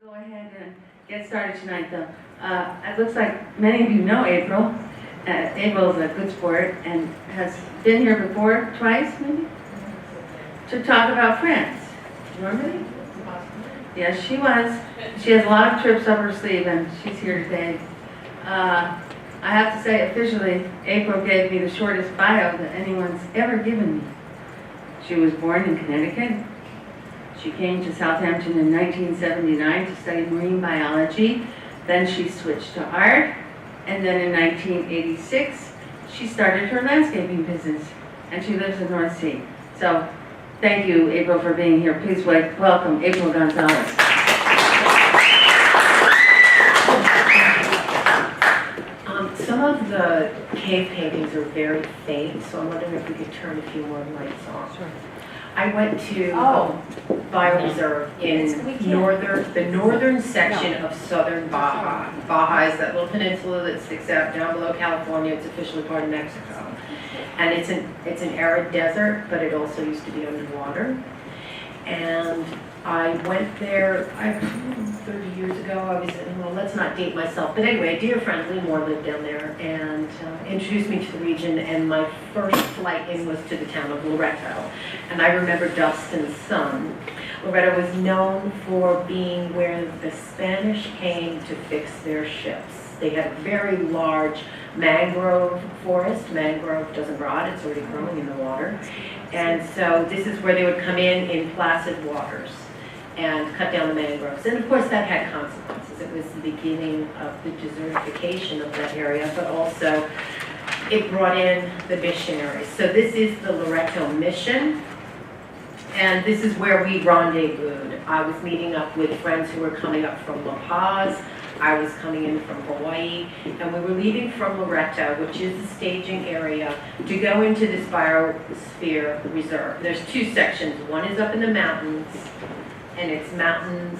Go ahead and get started tonight, though. It looks like many of you know April. April's a good sport and has been here before, twice maybe, to talk about France. Remember me? Yes, she was. She has a lot of trips up her sleeve, and she's here today. I have to say, officially, April gave me the shortest bio that anyone's ever given me. She was born in Connecticut. She came to Southampton in 1979 to study marine biology. Then she switched to art. And then in 1986, she started her landscaping business. And she lives in North Sea. So thank you, April, for being here. Please welcome April Gonzalez. Some of the cave paintings are very faint, so I'm wondering if we could turn a few more lights on. Sure. I went to Bioreserve in the northern section of southern Baja. Baja is that little peninsula that sticks out down below California. It's officially part of Mexico. And it's an arid desert, but it also used to be underwater. And I went there 30 years ago. I was, well, let's not date myself. But anyway, a dear friend, Lee Moore, lived down there and introduced me to the region. And my first flight in was to the town of Loreto. And I remember dust and sun. Loreto was known for being where the Spanish came to fix their ships. They had a very large mangrove forest. Mangrove doesn't rot, it's already growing in the water. And so this is where they would come in placid waters and cut down the mangroves. And of course that had consequences. It was the beginning of the desertification of that area, but also it brought in the missionaries. So this is the Loreto Mission, and this is where we rendezvoused. I was meeting up with friends who were coming up from La Paz. I was coming in from Hawaii, and we were leaving from Loreto, which is the staging area, to go into this biosphere reserve. There's two sections. One is up in the mountains, and it's mountains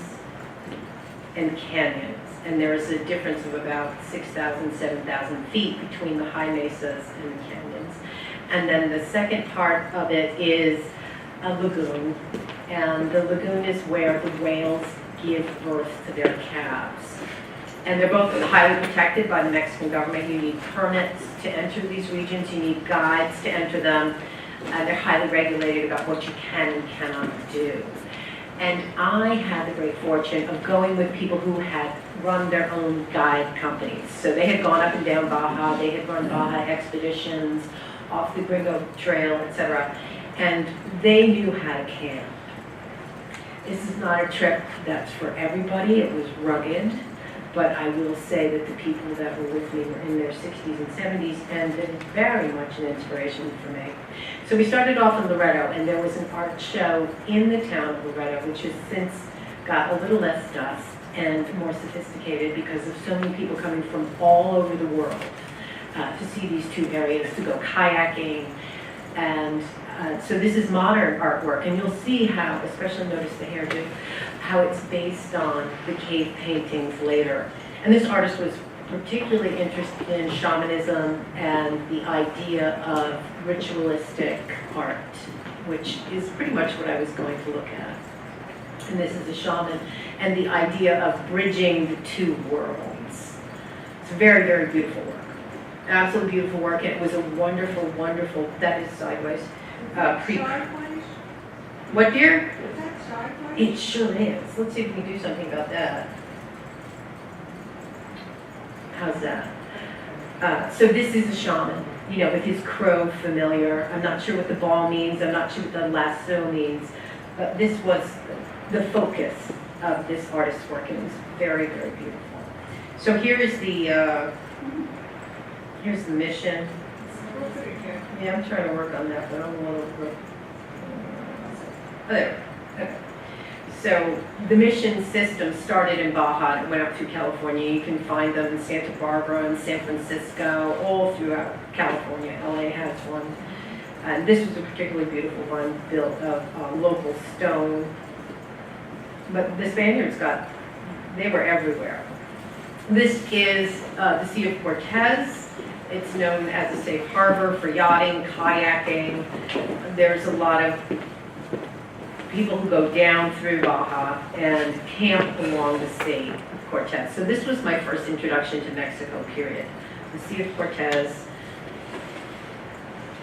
and canyons. And there is a difference of about 6,000, 7,000 feet between the high mesas and the canyons. And then the second part of it is a lagoon. And the lagoon is where the whales give birth to their calves. And they're both highly protected by the Mexican government. You need permits to enter these regions. You need guides to enter them. And they're highly regulated about what you can and cannot do. And I had the great fortune of going with people who had run their own guide companies. So they had gone up and down Baja. They had run Baja expeditions off the Gringo Trail, etc. And they knew how to camp. This is not a trip that's for everybody. It was rugged. But I will say that the people that were with me were in their 60s and 70s and been very much an inspiration for me. So we started off in Loreto, and there was an art show in the town of Loreto, which has since got a little less dust and more sophisticated because of so many people coming from all over the world to see these two areas, to go kayaking. And so this is modern artwork, and you'll see how, especially notice the hairdo, how it's based on the cave paintings later. And this artist was particularly interested in shamanism and the idea of ritualistic art, which is pretty much what I was going to look at. And this is a shaman, and the idea of bridging the two worlds. It's very, very beautiful work. Absolutely beautiful work, and it was a wonderful, wonderful, that is sideways, what, dear? It sure is. Let's see if we can do something about that. How's that? So this is a shaman, you know, with his crow familiar. I'm not sure what the ball means. I'm not sure what the lasso means. But this was the focus of this artist's work, and it was very, very beautiful. So here is here's the mission. Yeah, I'm trying to work on that, but I'm a little... Oh, there. Okay. So the mission system started in Baja and went up through California. You can find them in Santa Barbara and San Francisco, all throughout California. LA has one. And this was a particularly beautiful one built of local stone. But the Spaniards they were everywhere. This is the Sea of Cortez. It's known as a safe harbor for yachting, kayaking. There's a lot of people who go down through Baja and camp along the Sea of Cortez. So this was my first introduction to Mexico, period. The Sea of Cortez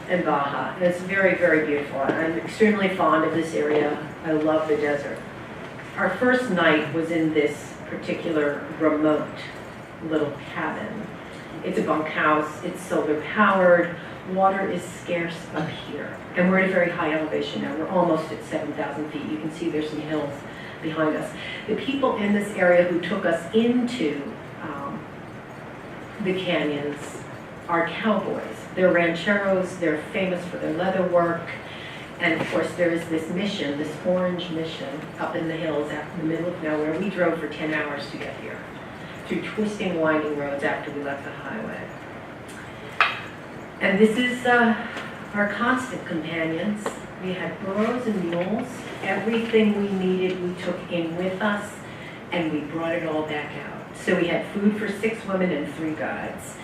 and Baja. It's very, very beautiful. I'm extremely fond of this area. I love the desert. Our first night was in this particular remote little cabin. It's a bunkhouse, it's solar powered, water is scarce up here. And we're at a very high elevation now, we're almost at 7,000 feet. You can see there's some hills behind us. The people in this area who took us into the canyons are cowboys. They're rancheros, they're famous for their leather work, and of course there is this mission, this orange mission up in the hills out in the middle of nowhere. We drove for 10 hours to get here, through twisting, winding roads after we left the highway. And this is our constant companions. We had burros and mules. Everything we needed we took in with us, and we brought it all back out. So we had food for 6 women and 3 guides.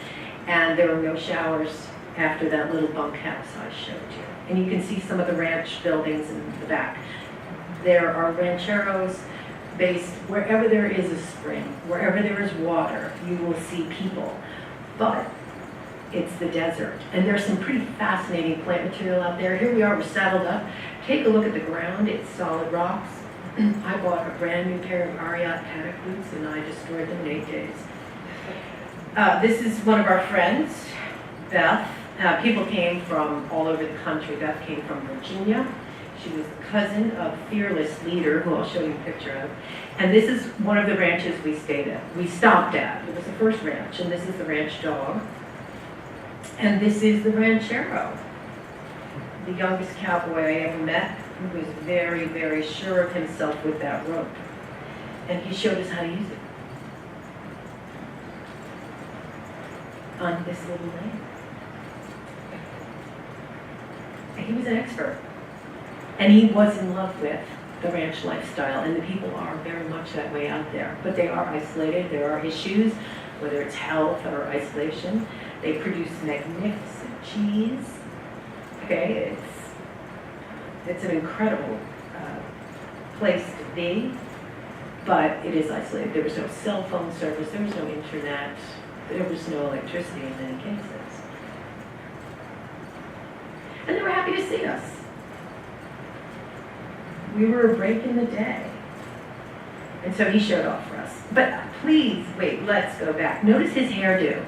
And there were no showers after that little bunkhouse I showed you. And you can see some of the ranch buildings in the back. There are rancheros based wherever there is a spring, wherever there is water, you will see people. But it's the desert. And there's some pretty fascinating plant material out there. Here we are, we're saddled up. Take a look at the ground, it's solid rocks. I bought a brand new pair of Ariat paddock boots and I destroyed them in 8 days. This is one of our friends, Beth. People came from all over the country. Beth came from Virginia. She was the cousin of Fearless Leader, who I'll show you a picture of. And this is one of the ranches we stayed at. We stopped at. It was the first ranch, and this is the ranch dog. And this is the ranchero, the youngest cowboy I ever met, who was very, very sure of himself with that rope. And he showed us how to use it on this little lane. He was an expert. And he was in love with the ranch lifestyle, and the people are very much that way out there. But they are isolated, there are issues, whether it's health or isolation. They produce magnificent cheese. Okay, it's an incredible place to be, but it is isolated. There was no cell phone service, there was no internet, there was no electricity in many cases. And they were happy to see us. We were a break in the day. And so he showed off for us. But please, wait, let's go back. Notice his hairdo.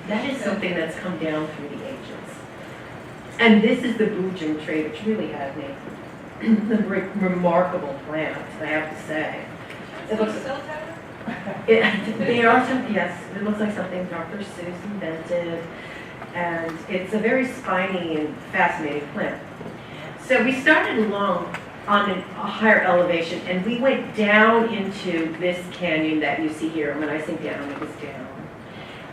That is something that's come down through the ages. And this is the boojum tree, which really has me. A remarkable plant, I have to say. It looks they are some, yes, it looks like something Dr. Seuss invented. And it's a very spiny and fascinating plant. So we started along on a higher elevation, and we went down into this canyon that you see here. When I say down, it was down.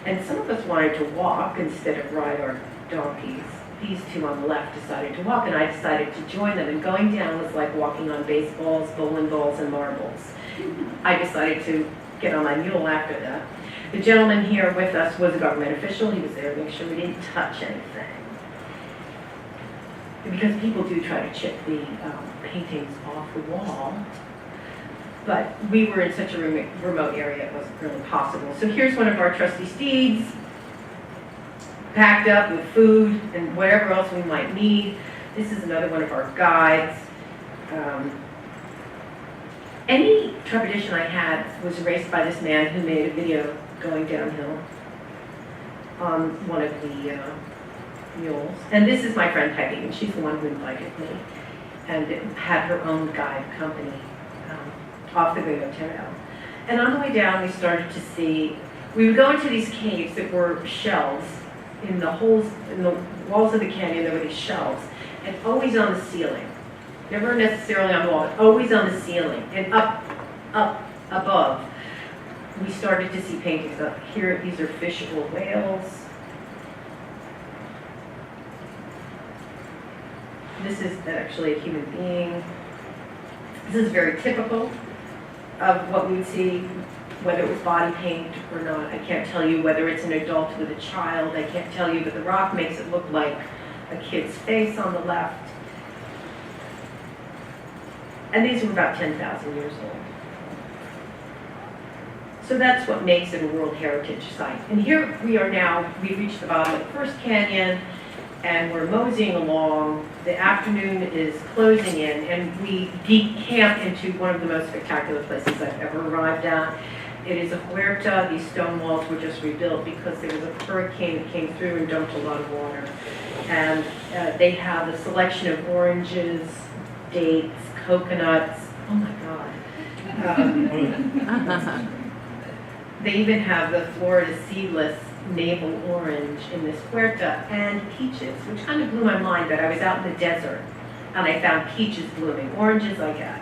And some of us wanted to walk instead of ride our donkeys. These two on the left decided to walk, and I decided to join them. And going down was like walking on baseballs, bowling balls, and marbles. I decided to get on my mule after that. The gentleman here with us was a government official. He was there to make sure we didn't touch anything. Because people do try to chip the paintings off the wall. But we were in such a remote area, it wasn't really possible. So here's one of our trusty steeds, packed up with food and whatever else we might need. This is another one of our guides. Any trepidation I had was erased by this man who made a video going downhill on one of the mules. And this is my friend Peggy, and she's the one who invited me and had her own guide company off the Gringo Trail. And on the way down, we started to see, we would go into these caves that were shelves. In the holes, in the walls of the canyon, there were these shelves, and always on the ceiling. Never necessarily on the wall, but always on the ceiling. And up above, we started to see paintings up here. These are fish or whales. This is actually a human being. This is very typical of what we would see, whether it was body paint or not. I can't tell you whether it's an adult with a child. I can't tell you, but the rock makes it look like a kid's face on the left. And these were about 10,000 years old. So that's what makes it a World Heritage Site. And here we are now, we've reached the bottom of the first canyon, and we're moseying along. The afternoon is closing in, and we decamp into one of the most spectacular places I've ever arrived at. It is a huerta. These stone walls were just rebuilt because there was a hurricane that came through and dumped a lot of water. And they have a selection of oranges, dates, coconuts. Oh my God. They even have the Florida seedless navel orange in this huerta, and peaches, which kind of blew my mind that I was out in the desert and I found peaches blooming. Oranges I got.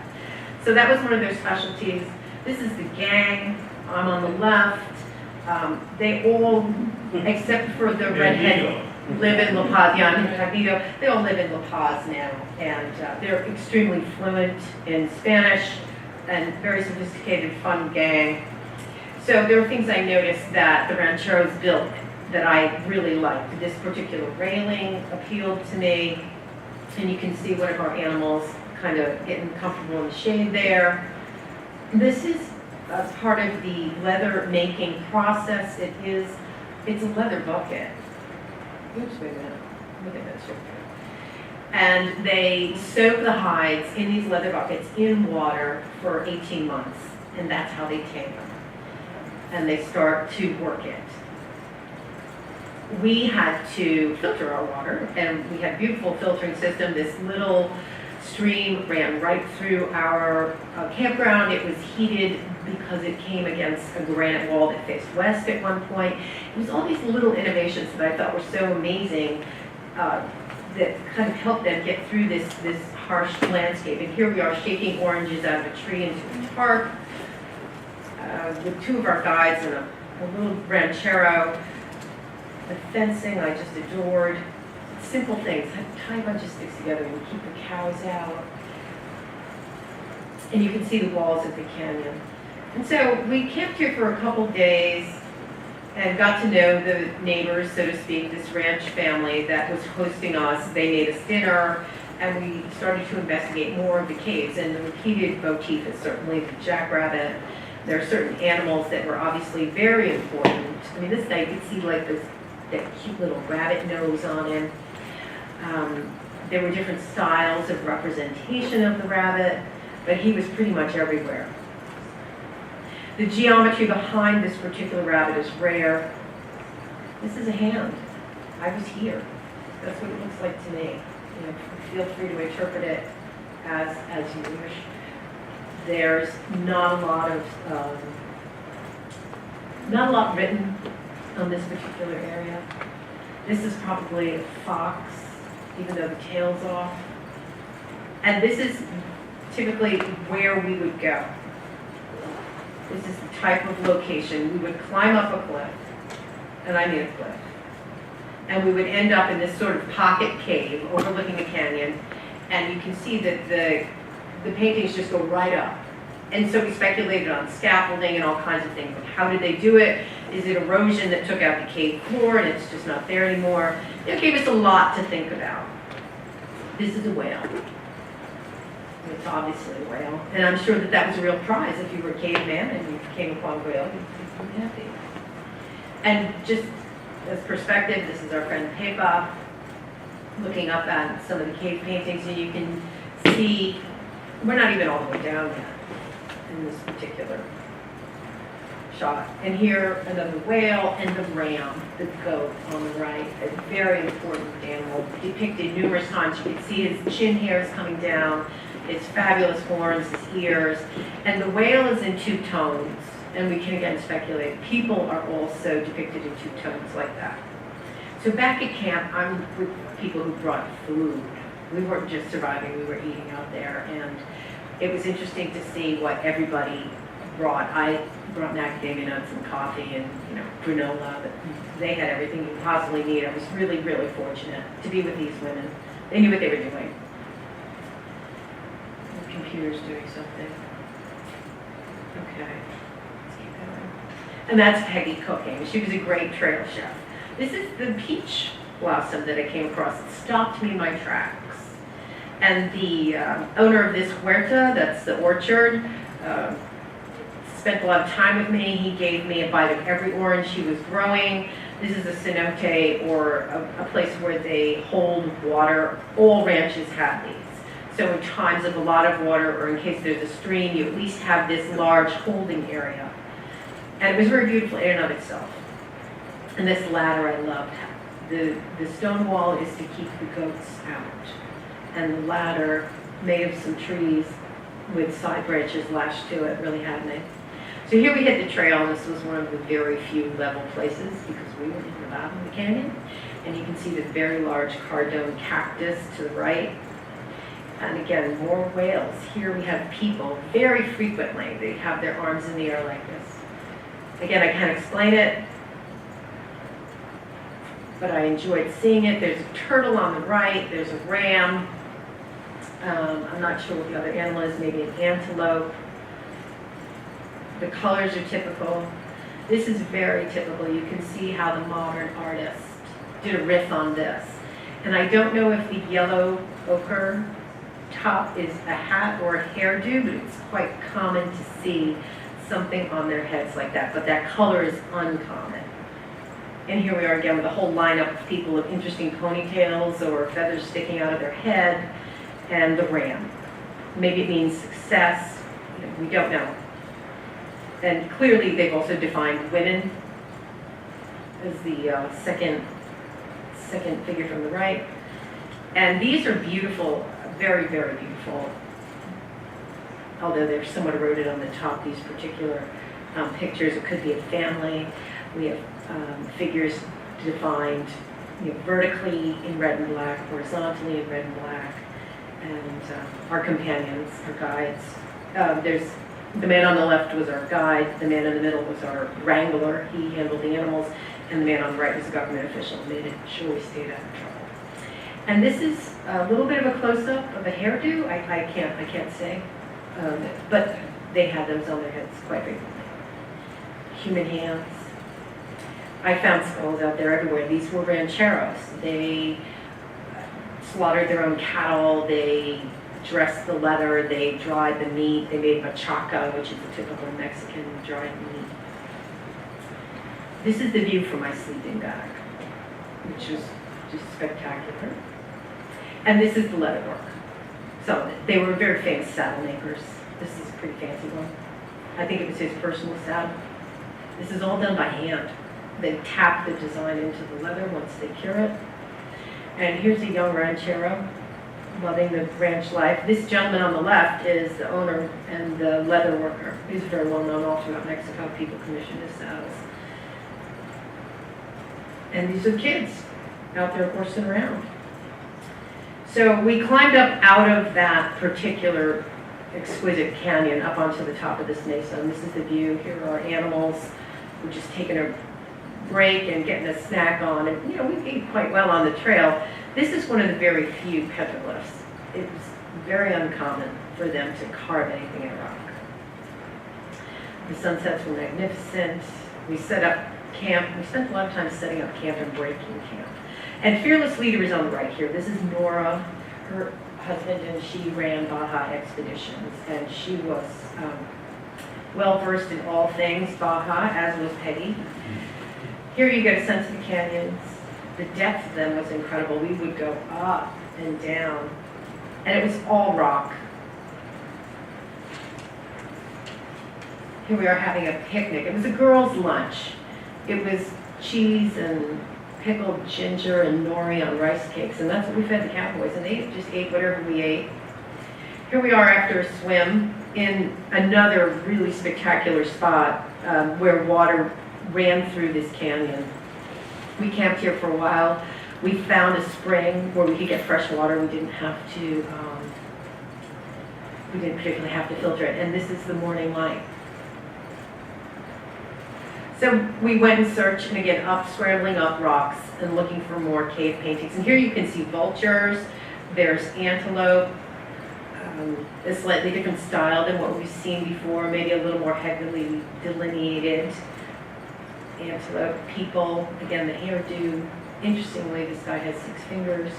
So that was one of their specialties. This is the gang. I'm on the left. They all, except for the redhead, live in La Paz. Yeah, I'm incognito. They all live in La Paz now, and they're extremely fluent in Spanish and very sophisticated, fun gang. So there were things I noticed that the rancheros built that I really liked. This particular railing appealed to me, and you can see one of our animals kind of getting comfortable in the shade there. This is part of the leather making process. It's a leather bucket. Oops, wait a minute. Look at this. And they soak the hides in these leather buckets in water for 18 months, and that's how they tame them. And they start to work it. We had to filter our water, and we had a beautiful filtering system. This little stream ran right through our campground. It was heated because it came against a granite wall that faced west at one point. It was all these little innovations that I thought were so amazing that kind of helped them get through this harsh landscape. And here we are shaking oranges out of a tree into a tarp with two of our guides and a little ranchero. The fencing I just adored. Simple things, tie a bunch of sticks together and keep the cows out. And you can see the walls of the canyon. And so we camped here for a couple days and got to know the neighbors, so to speak, this ranch family that was hosting us. They made us dinner, and we started to investigate more of the caves. And the repeated motif is certainly the jackrabbit. There are certain animals that were obviously very important. I mean, this guy, you could see like that cute little rabbit nose on him. There were different styles of representation of the rabbit, but he was pretty much everywhere. The geometry behind this particular rabbit is rare. This is a hand. I was here. That's what it looks like to me. You know, feel free to interpret it as you wish. There's not a lot written on this particular area. This is probably a fox, even though the tail's off. And this is typically where we would go. This is the type of location. We would climb up a cliff, and I mean a cliff, and we would end up in this sort of pocket cave overlooking a canyon, and you can see that the paintings just go right up. And so we speculated on scaffolding and all kinds of things. Like, how did they do it? Is it erosion that took out the cave floor and it's just not there anymore? It gave us a lot to think about. This is a whale. It's obviously a whale. And I'm sure that that was a real prize. If you were a caveman and you came upon a whale, you'd be happy. And just as perspective, this is our friend Pepa looking up at some of the cave paintings, and you can see we're not even all the way down yet in this particular shot. And here, another whale and the ram, the goat on the right, a very important animal, depicted numerous times. You can see his chin hairs coming down, his fabulous horns, his ears, and the whale is in two tones, and we can again speculate. People are also depicted in two tones like that. So back at camp, I'm with people who brought food. We weren't just surviving, we were eating out there, and it was interesting to see what everybody brought. I brought macadamia nuts and coffee and granola, but they had everything you could possibly need. I was really, really fortunate to be with these women. They knew what they were doing. The computer's doing something. Okay, let's keep going. And that's Peggy cooking. She was a great trail chef. This is the peach blossom that I came across. It stopped me in my tracks. And the owner of this huerta, that's the orchard, spent a lot of time with me. He gave me a bite of every orange he was growing. This is a cenote, or a place where they hold water. All ranches have these. So in times of a lot of water, or in case there's a stream, you at least have this large holding area. And it was very beautiful in and of itself. And this ladder I loved. The stone wall is to keep the goats out. And the ladder, made of some trees with side branches lashed to it, really had me. So here we hit the trail, and this was one of the very few level places because we were in the bottom of the canyon. And you can see the very large cardone cactus to the right. And again, more whales. Here we have people very frequently. They have their arms in the air like this. Again, I can't explain it, but I enjoyed seeing it. There's a turtle on the right. There's a ram. I'm not sure what the other animal is, maybe an antelope. The colors are typical. This is very typical. You can see how the modern artist did a riff on this. And I don't know if the yellow ochre top is a hat or a hairdo, but it's quite common to see something on their heads like that. But that color is uncommon. And here we are again with a whole lineup of people with interesting ponytails or feathers sticking out of their head, and the ram. Maybe it means success. We don't know. And clearly they've also defined women as the second figure from the right. And these are beautiful, very, very beautiful. Although they're somewhat eroded on the top, these particular pictures. It could be a family. We have figures defined vertically in red and black, horizontally in red and black. And our companions, our guides. There's the man on the left was our guide, the man in the middle was our wrangler, he handled the animals, and the man on the right was a government official, made sure we stayed out of trouble. And this is a little bit of a close-up of a hairdo, I can't say, but they had those on their heads quite frequently. Human hands. I found skulls out there everywhere. These were rancheros. They slaughtered their own cattle, they dressed the leather, they dried the meat, they made machaca, which is a typical Mexican dried meat. This is the view from my sleeping bag, which was just spectacular. And this is the leather work. So they were very famous saddle makers. This is a pretty fancy one. I think it was his personal saddle. This is all done by hand. They tap the design into the leather once they cure it. And here's a young ranchero loving the ranch life. This gentleman on the left is the owner and the leather worker. He's very well known all throughout Mexico. People commission his saddles. And these are kids out there horsing around. So we climbed up out of that particular exquisite canyon up onto the top of this mesa. And this is the view. Here are our animals. We're just taking a break and getting a snack on. And we ate quite well on the trail. This is one of the very few petroglyphs. It was very uncommon for them to carve anything in rock. The sunsets were magnificent. We set up camp. We spent a lot of time setting up camp and breaking camp. And Fearless Leader is on the right here. This is Nora, her husband, and she ran Baja expeditions. And she was well-versed in all things Baja, as was Peggy. Here you get a sense of the canyons. The depth of them was incredible. We would go up and down, and it was all rock. Here we are having a picnic. It was a girls' lunch. It was cheese and pickled ginger and nori on rice cakes, and that's what we fed the cowboys, and they just ate whatever we ate. Here we are after a swim in another really spectacular spot where water ran through this canyon. We camped here for a while. We found a spring where we could get fresh water. We didn't particularly have to filter it. And this is the morning light. So we went and searched, and again, scrambling up rocks and looking for more cave paintings. And here you can see vultures. There's antelope. A slightly different style than what we've seen before, maybe a little more heavily delineated. Antelope, people, again, the hairdo. Interestingly, this guy has 6 fingers.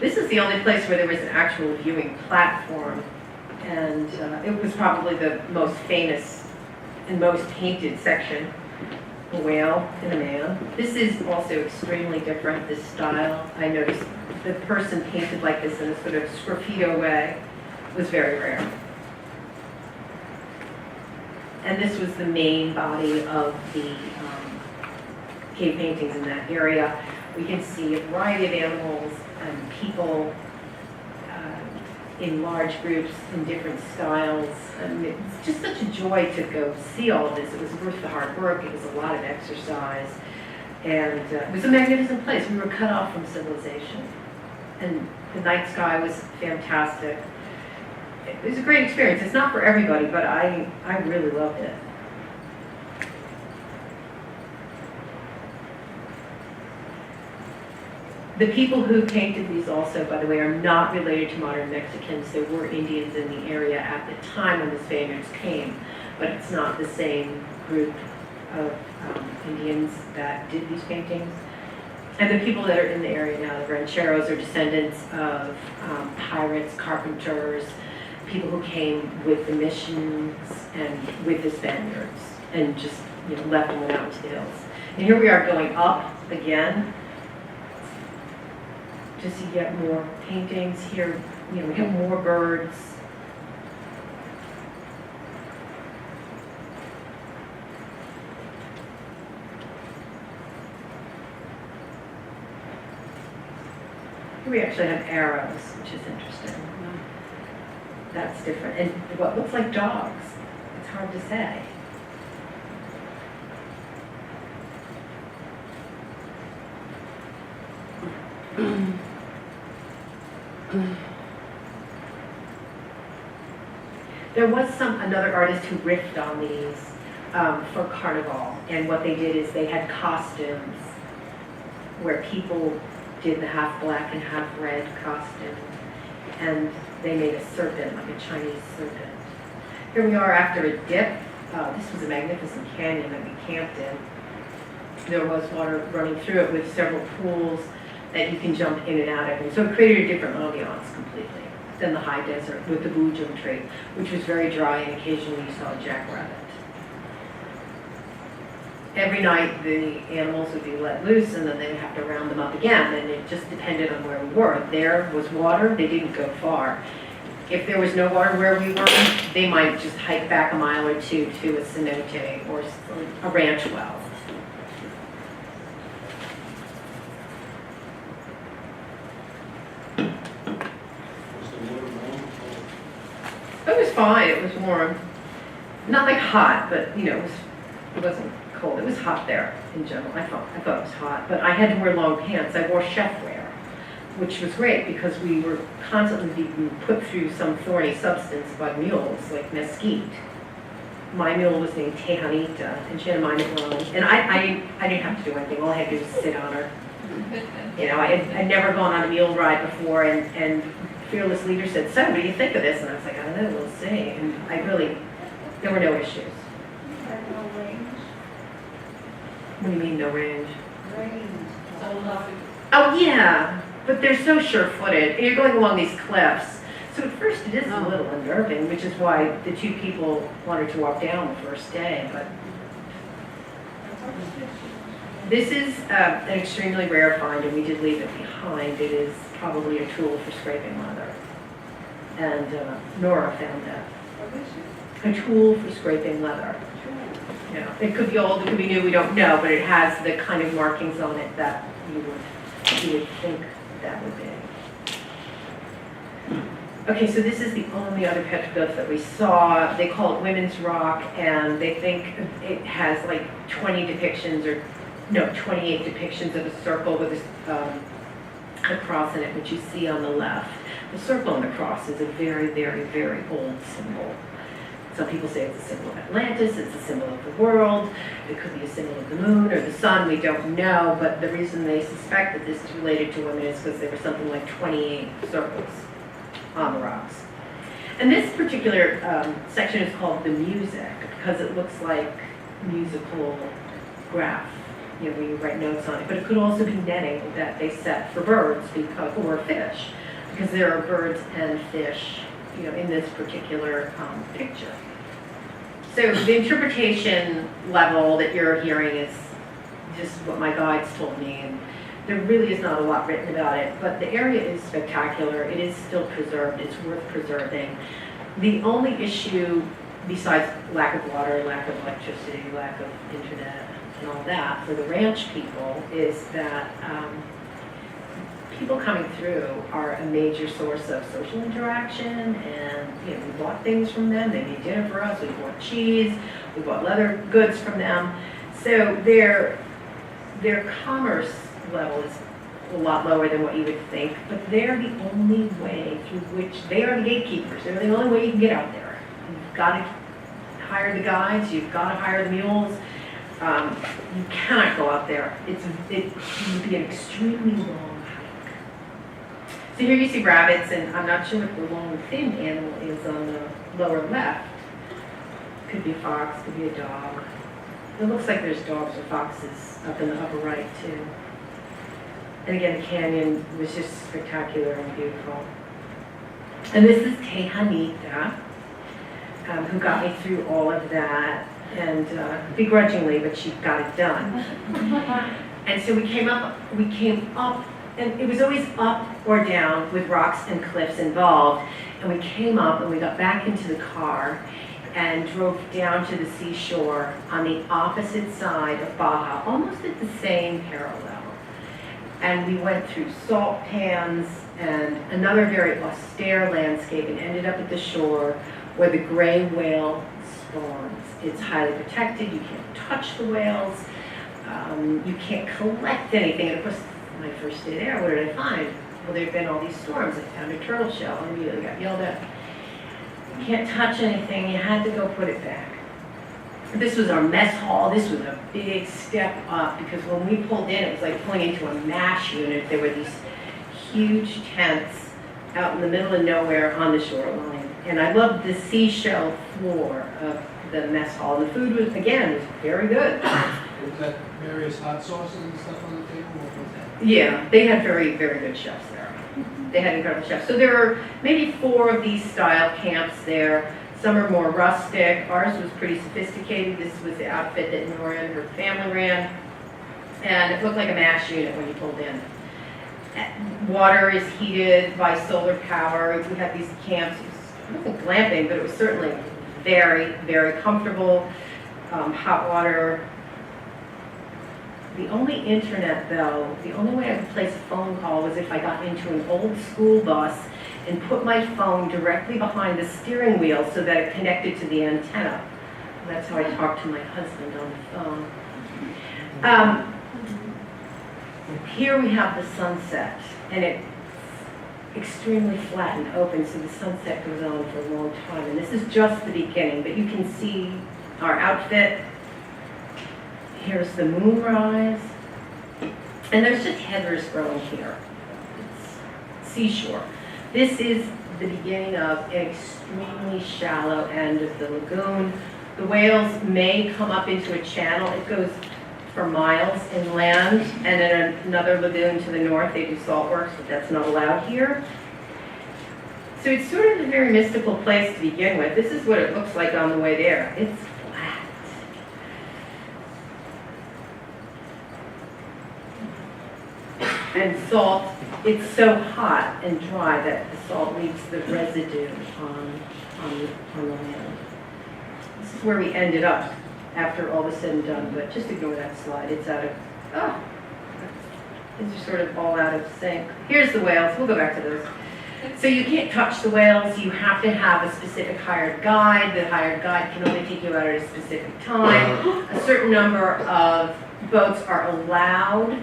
This is the only place where there was an actual viewing platform, and it was probably the most famous and most painted section. A whale and a man. This is also extremely different, this style. I noticed the person painted like this in a sort of sgraffito way was very rare. And this was the main body of the cave paintings in that area. We can see a variety of animals and people in large groups in different styles. And it's just such a joy to go see all of this. It was worth the hard work. It was a lot of exercise. And it was a magnificent place. We were cut off from civilization. And the night sky was fantastic. It was a great experience. It's not for everybody, but I really loved it. The people who painted these also, by the way, are not related to modern Mexicans. There were Indians in the area at the time when the Spaniards came, but it's not the same group of Indians that did these paintings. And the people that are in the area now, the rancheros, are descendants of pirates, carpenters, people who came with the missions and with the Spaniards and just left and went out into the hills. And here we are going up again. Just to get more paintings here, we have more birds. Here we actually have arrows, which is interesting. That's different. And what looks like dogs. It's hard to say. There was another artist who riffed on these for Carnival, and what they did is they had costumes where people did the half black and half red costume, and they made a serpent, like a Chinese serpent. Here we are after a dip. This was a magnificent canyon that we camped in. There was water running through it with several pools that you can jump in and out of. And so it created a different ambiance completely than the high desert with the boojum tree, which was very dry, and occasionally you saw a jackrabbit. Every night the animals would be let loose, and then they would have to round them up again, and it just depended on where we were. There was water, they didn't go far. If there was no water where we were, they might just hike back a mile or two to a cenote or a ranch well. It was fine, it was warm. Not like hot, but it wasn't cold. It was hot there in general. I thought it was hot, but I had to wear long pants. I wore chef wear, which was great because we were constantly being put through some thorny substance by mules, like mesquite. My mule was named Tejanita, and she had a mind of her own. And I didn't have to do anything. All I had to do was sit on her. I'd never gone on a mule ride before, and Fearless Leader said, "So, what do you think of this?" And I was like, "I don't know, we'll see." And there were no issues. No range. What do you mean, no range? Range. Oh, yeah, but they're so sure-footed. And you're going along these cliffs. So at first it is a little unnerving, which is why the two people wanted to walk down the first day. But this is an extremely rare find, and we did leave it behind. It is probably a tool for scraping leather. And Nora found that. A tool for scraping leather. It could be old, it could be new, we don't know, but it has the kind of markings on it that you would think that would be. Okay, so this is the only other petroglyph that we saw. They call it Women's Rock, and they think it has like 28 depictions of a circle with a cross in it, which you see on the left. The circle and the cross is a very, very, very old symbol. Some people say it's a symbol of Atlantis, it's a symbol of the world, it could be a symbol of the moon or the sun, we don't know, but the reason they suspect that this is related to women is because there were something like 28 circles on the rocks. And this particular section is called the music because it looks like musical graph you know, where you write notes on it. But it could also be netting that they set for birds or fish, because there are birds and fish, you know, in this particular picture. So the interpretation level that you're hearing is just what my guides told me, and there really is not a lot written about it, but the area is spectacular. It is still preserved. It's worth preserving. The only issue, besides lack of water, lack of electricity, lack of internet, and all that, for the ranch people, is that people coming through are a major source of social interaction, and you know, we bought things from them. They made dinner for us. We bought cheese. We bought leather goods from them. So their commerce level is a lot lower than what you would think, but they're the only way through which they are the gatekeepers. They're the only way you can get out there. You've got to hire the guides. You've got to hire the mules. You cannot go out there. It would be an extremely long hike. So here you see rabbits, and I'm not sure what the long thin animal is on the lower left. Could be a fox, could be a dog. It looks like there's dogs or foxes up in the upper right too. And again, the canyon was just spectacular and beautiful. And this is Tehanita, who got me through all of that, and begrudgingly, but she got it done. And so we came up, and it was always up or down with rocks and cliffs involved. And we came up and we got back into the car and drove down to the seashore on the opposite side of Baja, almost at the same parallel. And we went through salt pans and another very austere landscape and ended up at the shore where the gray whale spawns. It's highly protected. You can't touch the whales. You can't collect anything. And of course, my first day there, what did I find? Well, there had been all these storms. I found a turtle shell and immediately got yelled at. You can't touch anything. You had to go put it back. This was our mess hall. This was a big step up because when we pulled in, it was like pulling into a MASH unit. There were these huge tents out in the middle of nowhere on the shoreline. And I loved the seashell floor of the mess hall. The food was, again, was very good. Was that various hot sauces and stuff on the table? What was that? Yeah, they had very, very good chefs there. They had incredible chefs. So there were maybe 4 of these style camps there. Some are more rustic. Ours was pretty sophisticated. This was the outfit that Nora and her family ran. And it looked like a MASH unit when you pulled in. Water is heated by solar power. We had these camps. It wasn't glamping, but it was certainly very, very comfortable. Hot water. The only internet, though, the only way I could place a phone call was if I got into an old school bus and put my phone directly behind the steering wheel so that it connected to the antenna. And that's how I talked to my husband on the phone. Here we have the sunset, and it's extremely flat and open, so the sunset goes on for a long time. And this is just the beginning, but you can see our outfit. Here's the moonrise. And there's just heathers growing here. It's seashore. This is the beginning of an extremely shallow end of the lagoon. The whales may come up into a channel. It goes for miles inland, and then another lagoon to the north. They do salt works, but that's not allowed here. So it's sort of a very mystical place to begin with. This is what it looks like on the way there. It's flat. And salt, it's so hot and dry that the salt leaves the residue on the land. This is where we ended up after all was said and done, but just ignore that slide. It's out of, these are sort of all out of sync. Here's the whales. We'll go back to those. So you can't touch the whales. You have to have a specific hired guide. The hired guide can only take you out at a specific time. A certain number of boats are allowed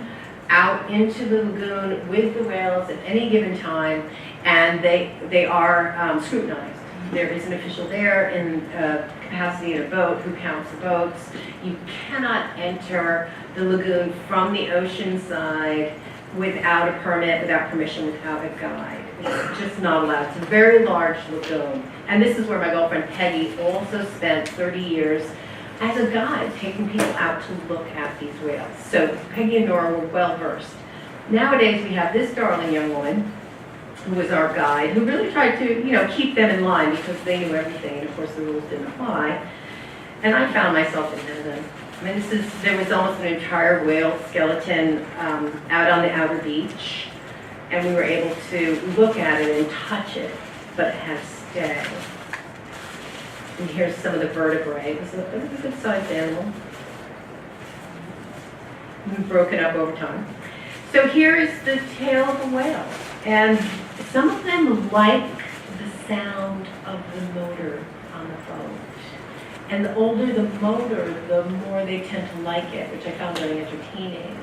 out into the lagoon with the whales at any given time, and they are scrutinized. There is an official there in capacity in a boat who counts the boats. You cannot enter the lagoon from the ocean side without a permit, without permission, without a guide. It's just not allowed. It's a very large lagoon. And this is where my girlfriend Peggy also spent 30 years as a guide, taking people out to look at these whales. So Peggy and Nora were well versed. Nowadays, we have this darling young woman who was our guide, who really tried to, keep them in line because they knew everything, and of course the rules didn't apply. And I found myself in heaven. I mean, there was almost an entire whale skeleton out on the outer beach, and we were able to look at it and touch it, but it had stay. And here's some of the vertebrae. It was a good-sized animal. We've broken up over time. So here is the tail of a whale, and some of them like the sound of the motor on the boat. And the older the motor, the more they tend to like it, which I found very entertaining.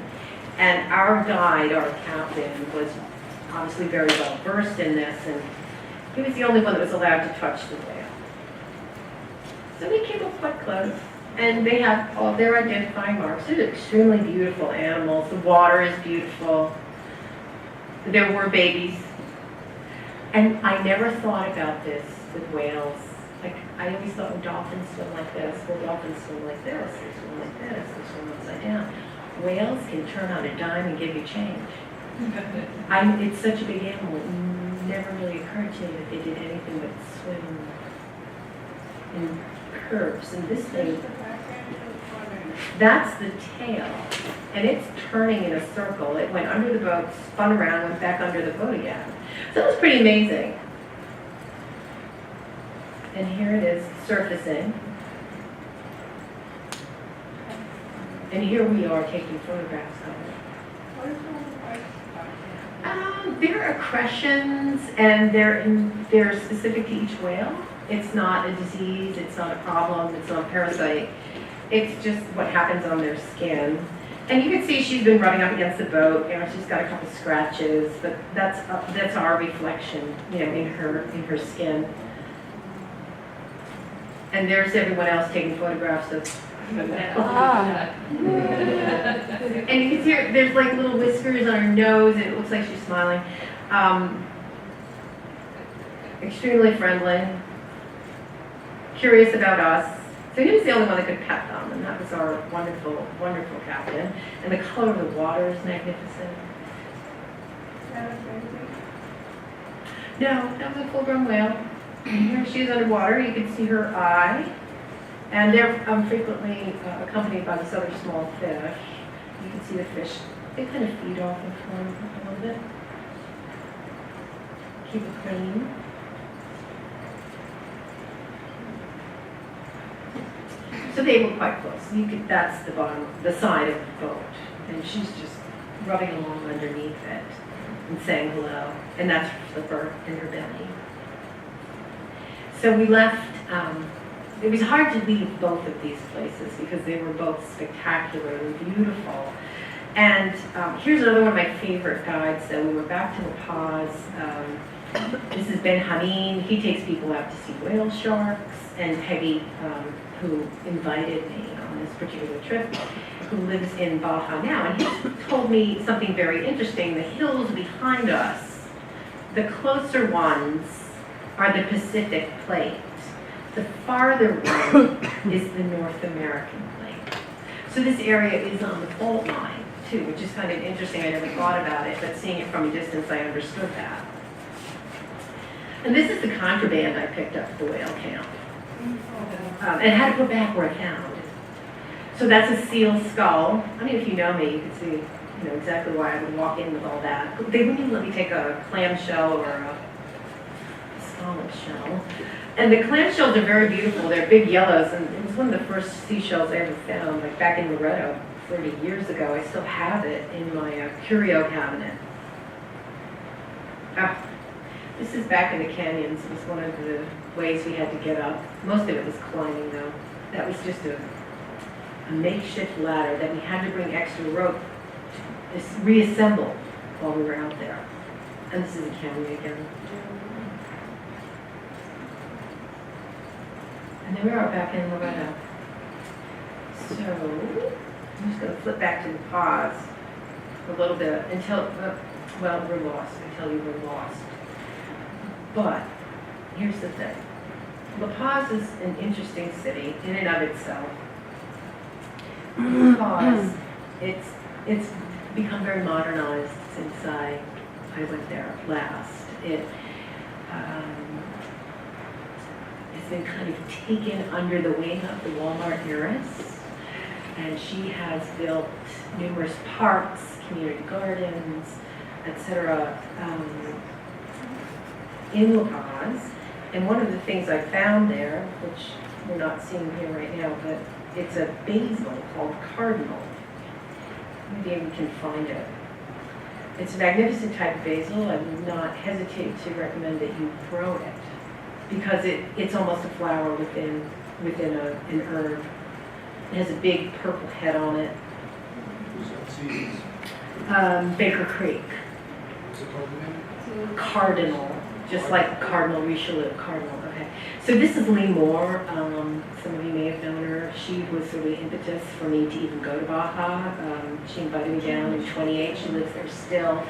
And our guide, our captain, was obviously very well versed in this, and he was the only one that was allowed to touch the whale. So we came up quite close, and they have all their identifying marks. They're extremely beautiful animals. The water is beautiful. There were babies. And I never thought about this with whales. Like, I always thought, well, dolphins swim like this, well, dolphins swim like this, they swim like this, they swim upside down. Whales can turn on a dime and give you change. It's such a big animal, it never really occurred to me that they did anything but swim in curves. And this thing, that's the tail, and it's turning in a circle. It went under the boat, spun around, went back under the boat again. So it was pretty amazing. And here it is surfacing. And here we are taking photographs of it. They're accretions, and they're specific to each whale. It's not a disease, it's not a problem, it's not a parasite. It's just what happens on their skin. And you can see she's been rubbing up against the boat. She's got a couple scratches, but that's our reflection, in her skin. And there's everyone else taking photographs of. And you can see there's like little whiskers on her nose, and it looks like she's smiling. Extremely friendly, curious about us. So he was the only one that could pet them, and that was our wonderful, wonderful captain. And the color of the water is magnificent. No, that was a full-grown whale. Here she is underwater. You can see her eye. And they're frequently accompanied by this other small fish. You can see the fish. They kind of feed off of her a little bit. Keep it clean. So they were quite close. That's the bottom, the side of the boat. And she's just rubbing along underneath it and saying hello. And that's her flipper in her belly. So we left. It was hard to leave both of these places because they were both spectacularly beautiful. And here's another one of my favorite guides. So we were back to La Paz. This is Ben Hameen. He takes people out to see whale sharks. And Peggy, who invited me on this particular trip, who lives in Baja now. And he told me something very interesting. The hills behind us, the closer ones, are the Pacific Plate. The farther one is the North American Plate. So this area is on the fault line, too, which is kind of interesting. I never thought about it, but seeing it from a distance, I understood that. And this is the contraband I picked up at the whale camp. And had to put back where I found it. So that's a seal skull. I mean, if you know me, you can see exactly why I would walk in with all that. They wouldn't even let me take a clam shell or a scallop shell. And the clam shells are very beautiful. They're big yellows, and it was one of the first seashells I ever found, like back in Loretto 30 years ago. I still have it in my curio cabinet. This is back in the canyons. It was one of the ways we had to get up. Most of it was climbing, though. That was just a makeshift ladder that we had to bring extra rope to reassemble while we were out there. And this is a canyon again. And then we are back in Loretto. So, I'm just going to flip back to the pause a little bit until, we're lost. Until you were lost. But, here's the thing. La Paz is an interesting city in and of itself. because it's become very modernized since I went there last. It's been kind of taken under the wing of the Walmart heiress, and she has built numerous parks, community gardens, etc. In La Paz. And one of the things I found there, which we're not seeing here right now, but it's a basil called cardinal. Maybe we can find it. It's a magnificent type of basil. I would not hesitate to recommend that you grow it because it's almost a flower within an herb. It has a big purple head on it. Who's got seeds? Baker Creek. What's it called again? Cardinal, just like Cardinal Richelieu, Cardinal, okay. So this is Lee Moore, some of you may have known her. She was sort of the impetus for me to even go to Baja. She invited me down in 28, she lives there still,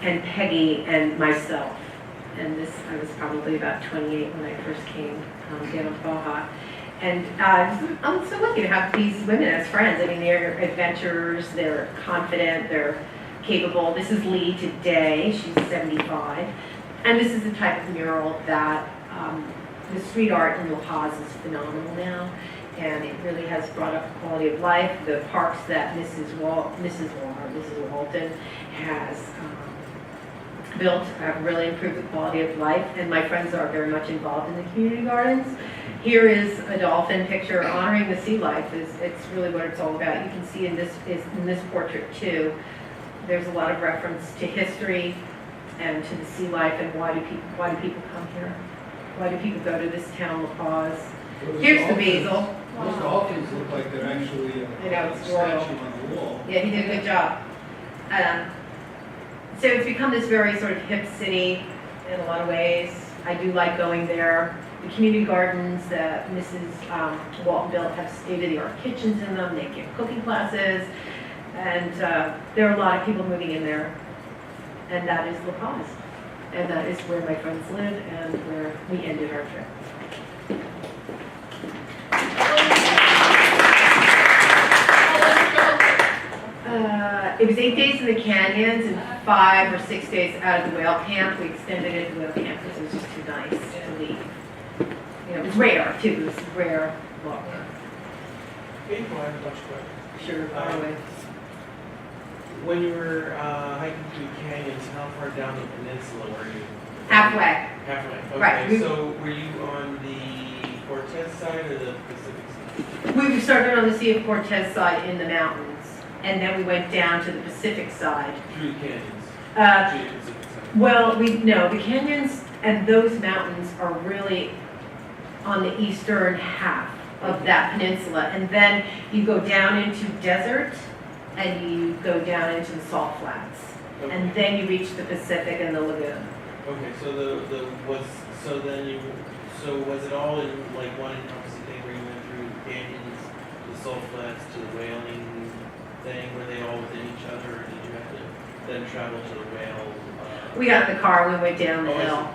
and Peggy and myself. And I was probably about 28 when I first came down to Baja. And I'm so lucky to have these women as friends. I mean, they're adventurers, they're confident, they're capable. This is Lee today, she's 75. And this is the type of mural that the street art in La Paz is phenomenal now. And it really has brought up the quality of life. The parks that Mrs. Walton has built have really improved the quality of life. And my friends are very much involved in the community gardens. Here is a dolphin picture honoring the sea life. It's really what it's all about. You can see in this portrait too, there's a lot of reference to history and to the sea life and why do people come here? Why do people go to this town, La Paz? Here's the basil. Those dolphins look like they're actually I know, it's a royal. statue on the wall. Yeah, he did a good job. So it's become this very sort of hip city in a lot of ways. I do like going there. The community gardens that Mrs. Walton built have state-of-the-art kitchens in them. They give cooking classes. And there are a lot of people moving in there. And that is La Paz. And that is where my friends live and where we ended our trip. It was 8 days in the canyons and 5 or 6 days out of the whale camp. We extended it to the whale camp because it was just too nice to leave. You know, it was rare too. It was a rare walk. April, I have a bunch of questions. Sure, far away. When you were hiking through canyons, how far down the peninsula were you? Halfway. Halfway. Okay. Right. So were you on the Cortez side or the Pacific side? We started on the Sea of Cortez side in the mountains, and then we went down to the Pacific side. Through the canyons. Uh, Through the Pacific side. Well, the canyons and those mountains are really on the eastern half of that peninsula. And then you go down into desert and you go down into the salt flats. Okay. And then you reach the Pacific and the lagoon. Okay. So was it all in like one encompassing thing where you went through the canyons, the salt flats to the whaling thing? Were they all within each other, or did you have to then travel to the whale? We got in the car and we went down the Oh, I see. hill.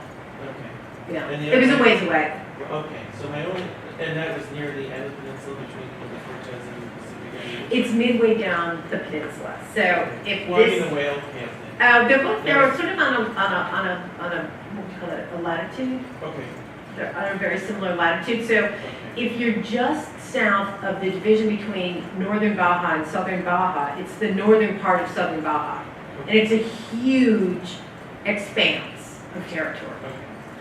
Okay. Yeah, And the it was a other- ways away. Okay, so and that was near the end of the peninsula between the Cortez and the Pacific. It's midway down the peninsula. So if Well, I mean this, the whale camp thing. they're sort of on a what do you call it, a latitude. Okay, They're on a very similar latitude. So okay. if you're just south of the division between northern Baja and southern Baja, it's the northern part of southern Baja. And it's a huge expanse of territory. Okay.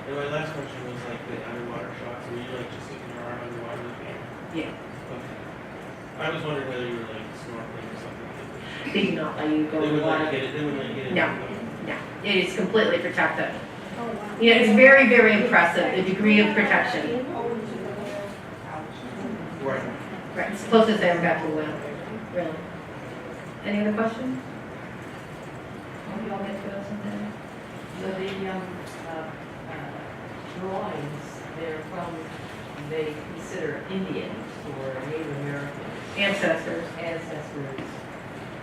And my last question was like the underwater shots. Were you like just sticking your arm underwater looking at it? Yeah. Okay. I was wondering whether you were like snorkeling or something. They do not let you go They in the wouldn't let water. you get it. They wouldn't let you get it. No. No, it is completely protected. Oh, wow. Yeah, it's very, very impressive, the degree of protection. Right. Right, it's the closest I ever got to a whale, really. Any other questions? Hope you all get to go someday. So the drawings, they're from, they consider Indians or Native American Ancestors. ancestors.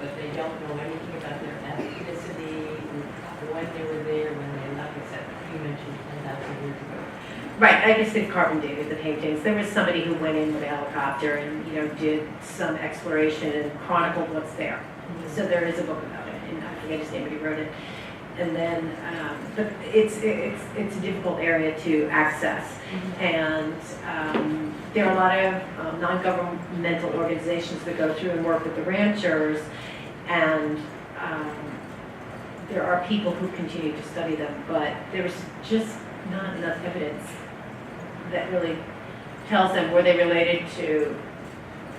but they don't know anything about their ethnicity, when they were there, when they left, except you mentioned 10,000 years ago. Right, I guess they've carbon dated the paintings. There was somebody who went in with a helicopter and, did some exploration and chronicled what's there. So there is a book about it, and I forget his name, but he wrote it. And then, but it's a difficult area to access. And there are a lot of non-governmental organizations that go through and work with the ranchers, and there are people who continue to study them, but there's just not enough evidence that really tells them, were they related to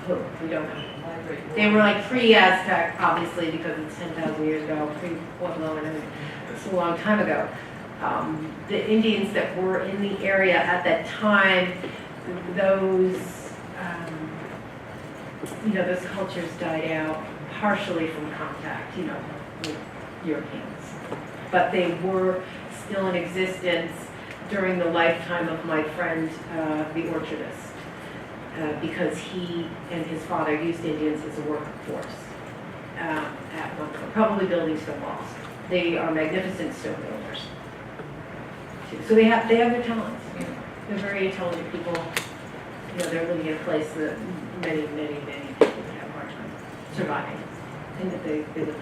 who? We don't know. They were like pre-Aztec, obviously, because it's 10,000 years ago, pre-Pueblo, and it's a long time ago. The Indians that were in the area at that time, those those cultures died out partially from contact, with Europeans. But they were still in existence during the lifetime of my friend, the orchardist. Because he and his father used Indians as a workforce at one point, probably building stone walls. They are magnificent stone builders. So they have their talents. They're very intelligent people. They're living in a place that many people would have a hard time surviving, and that they live in.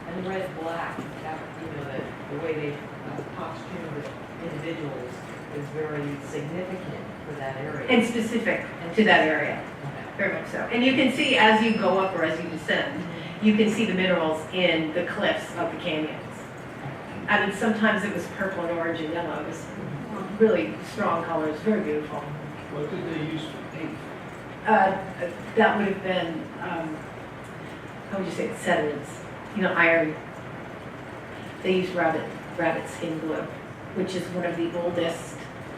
And the red black, the way they costume the individuals is very significant for that area. And specific to that area, very much so. And you can see as you go up or as you descend, you can see the minerals in the cliffs of the canyons. I mean, sometimes it was purple and orange and yellow. It was really strong colors, very beautiful. What did they use for paint? That would have been, how would you say it, sediments, iron. They used rabbit skin glue, which is one of the oldest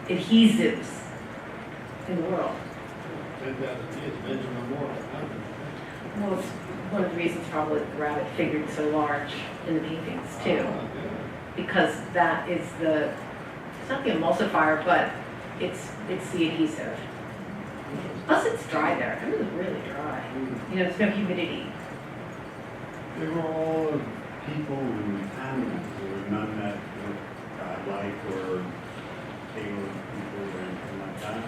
adhesives in the world. 10,000 years, mention no more. Well, it's one of the reasons probably the rabbit figured so large in the paintings too, because that is it's not the emulsifier, but it's the adhesive. Plus it's dry there, it was really dry. There's no humidity. There were all people and animals, there were none that were godlike or tailored people or anything like that.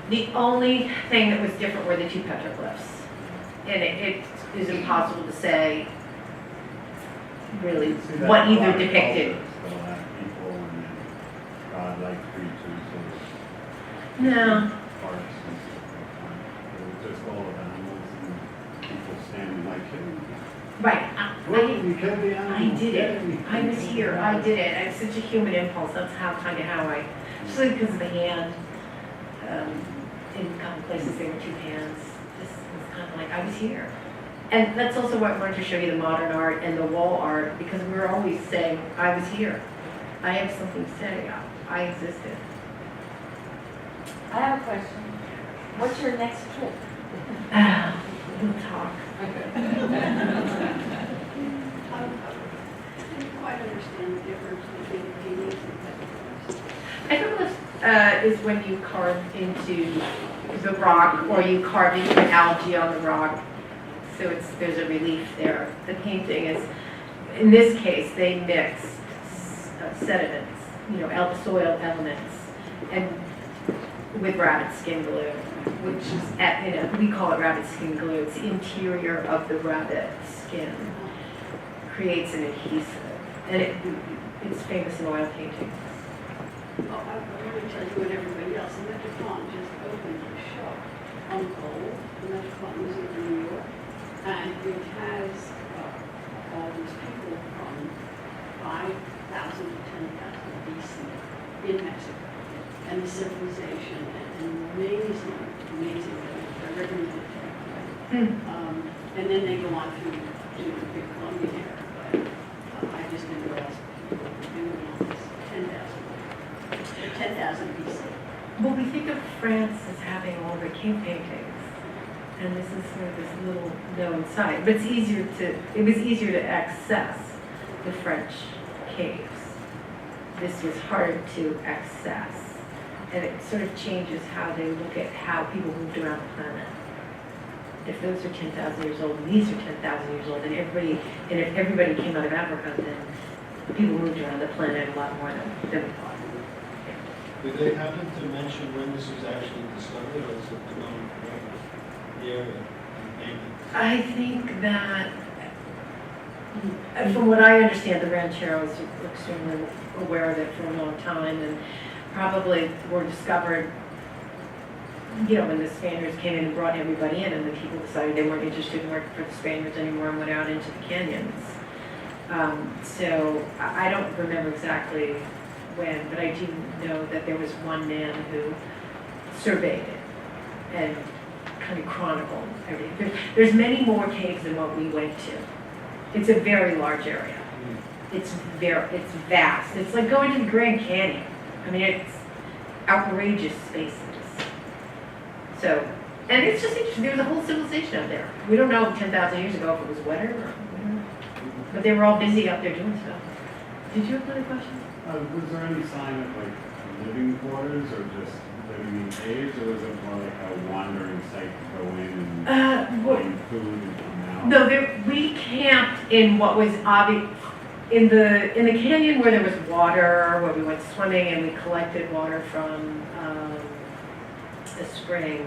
The only thing that was different were the two petroglyphs. And it is impossible to say really See, that what a lot either of depicted. cultures still have people and then godlike creatures or No, parts and stuff like that. It was just all of animals and people standing like, hey, right. well, you killed the I animal. did it. I was here. I did it. I have such a human impulse. That's how I, especially because of the hand. In a couple places there were two hands. Just was kind of like I was here. And that's also why I wanted to show you the modern art and the wall art, because we're always saying I was here. I have something to say. I existed. I have a question. What's your next trip? We'll talk. I didn't quite understand the difference between paintings and petroglyphs. Petroglyph is when you carve into the rock or you carve into an algae on the rock. So there's a relief there. The painting is, in this case, they mix sediments, soil elements, and with rabbit skin glue, which is, we call it rabbit skin glue. It's the interior of the rabbit skin creates an adhesive, and it's famous in oil paintings. Oh, I want to tell you what everybody else, the Metropolitan just opened a shop on gold, the Metropolitan Museum in New York, and it has all these people from 5,000 to 10,000 BC in Mexico, and the civilization, and amazing they're recommended to take away. And then they go on through the big Colombian era, but I just didn't realize people were doing all this 10,000 BC. Well, we think of France as having all the cave paintings, and this is sort of this little known site. But it was easier to access the French caves. This was harder to access, and it sort of changes how they look at how people moved around the planet. if those are 10,000 years old and these are 10,000 years old, and if everybody came out of Africa, then people moved around the planet a lot more than we thought. Did they happen to mention when this was actually discovered, or is it known forever? The area, maybe? I think that, from what I understand, the rancheros were extremely aware of it for a long time, and probably were discovered, you know, when the Spaniards came in and brought everybody in, and the people decided they weren't interested in working for the Spaniards anymore and went out into the canyons. So I don't remember exactly when, but I do know that there was one man who surveyed it and kind of chronicled everything. There's many more caves than what we went to. It's a very large area. It's vast. It's like going to the Grand Canyon. I mean, it's outrageous spaces. So, and it's just interesting. There's a whole civilization out there. We don't know 10,000 years ago if it was wetter or, but they were all busy up there doing stuff. Did you have another question? Was there any sign of like living quarters or just living in caves, or was it more like a wandering site to go in and find food and come out? No, we camped in what was obvious, in the canyon where there was water, where we went swimming and we collected water from the spring.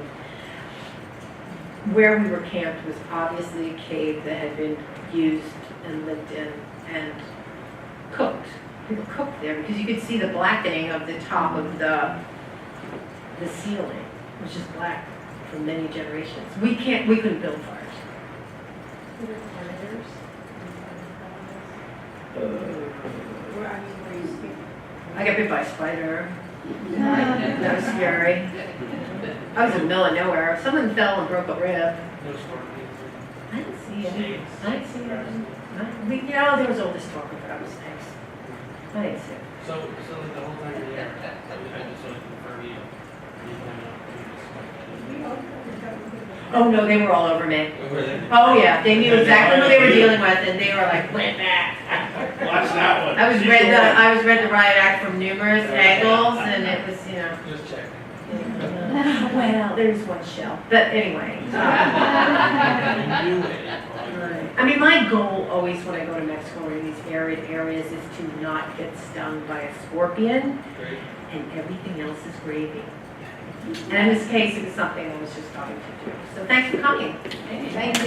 Where we were camped was obviously a cave that had been used and lived in and cooked. People cooked there because you could see the blackening of the top of the ceiling, which is black for many generations. We couldn't build fires. Were there predators? Where you speaking? I got bit by a spider. That was scary. I was in the middle of nowhere. Someone fell and broke a rib. No scorpions. I didn't see it. Snakes. I didn't see it. There was all this talk about snakes. I didn't see it. So like the whole time you're there, I just want to confirm you went up, you just Oh, no, they were all over me. were they? Oh, yeah, they knew exactly who they were dealing with, and they were like, went back. Watch that one. I was read the riot act from numerous angles, and it was, you know, Just checking. well, there's one shell. But anyway. You knew it. I mean, my goal always when I go to Mexico or in these arid areas is to not get stung by a scorpion, Great. and everything else is gravy. And in this case, it was something I was just starting to do. So thanks for coming. Thank you.